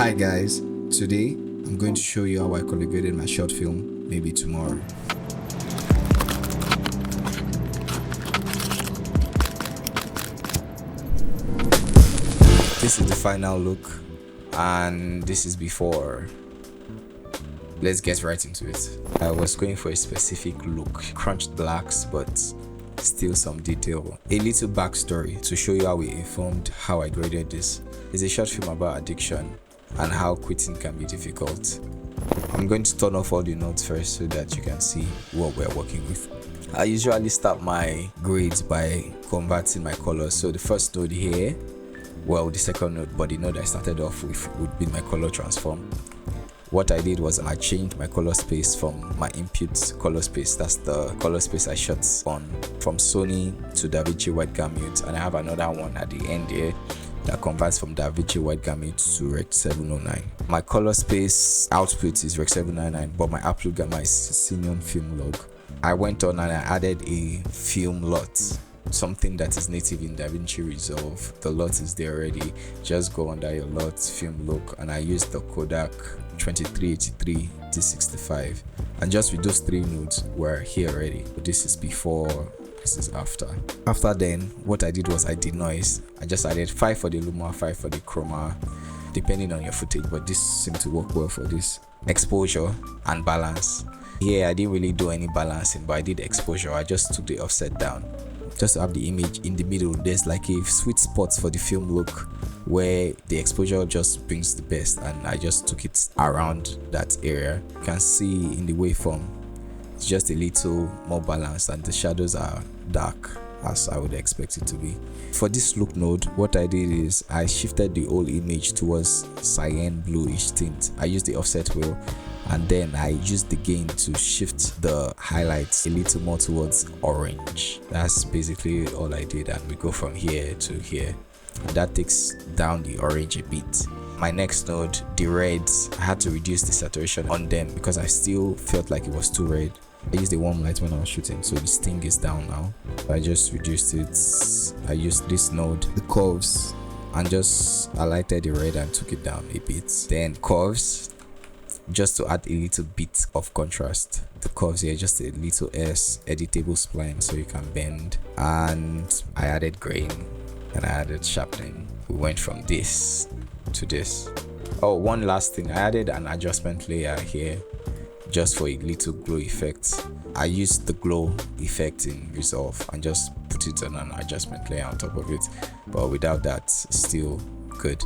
Hi guys, today I'm going to show you how I color-graded my short film, Maybe Tomorrow. This is the final look and this is before. Let's get right into it. I was going for a specific look, crunched blacks but still some detail. A little backstory to show you how we informed how I graded this. It's a short film about addiction and how quitting can be difficult. I'm going to turn off all the notes first so that you can see what we're working with. I usually start my grades by converting my colors. So the first node here, well, the second node, but the node I started off with would be my color transform. What I did was I changed my color space from my input color space, that's the color space I shot on, from Sony to DaVinci White Gamut, and I have another one at the end here that converts from DaVinci White Gamut to Rec 709. My color space output is Rec 799, but my upload gamma is Senior Film Log. I went on and I added a film lot, something that is native in DaVinci Resolve. The lot is there already. Just go under your lot, film look, and I used the Kodak 2383 D65, and just with those three nodes were here already. But this is before, this is after. After then, what I did was I denoised. I just added 5 for the luma, 5 for the chroma, depending on your footage, but this seemed to work well for this. Exposure and balance. Here I didn't really do any balancing, but I did exposure. I just took the offset down just to have the image in the middle. There's like a sweet spot for the film look where the exposure just brings the best, and I just took it around that area. You can see in the waveform it's just a little more balanced and the shadows are dark as I would expect it to be. For this look node, what I did is I shifted the whole image towards cyan bluish tint. I used the offset wheel and then I used the gain to shift the highlights a little more towards orange. That's basically all I did, and we go from here to here. And that takes down the orange a bit. My next node, the reds, I had to reduce the saturation on them because I still felt like it was too red. I used a warm light when I was shooting, so the sting is down now. I just reduced it. I used this node, the curves, and just highlighted the red and took it down a bit. Then curves, just to add a little bit of contrast. The curves here, just a little S, editable spline so you can bend. And I added grain and I added sharpening. We went from this to this. Oh, one last thing, I added an adjustment layer here just for a little glow effect. I used the glow effect in Resolve and just put it on an adjustment layer on top of it, but without that, still good.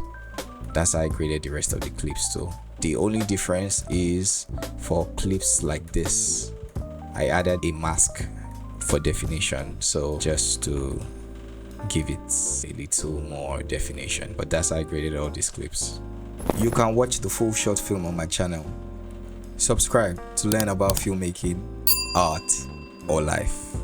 That's how I graded the rest of the clips too. The only difference is for clips like this, I added a mask for definition, so just to give it a little more definition. But that's how I graded all these clips. You can watch the full short film on my channel. Subscribe to learn about filmmaking, art, or life.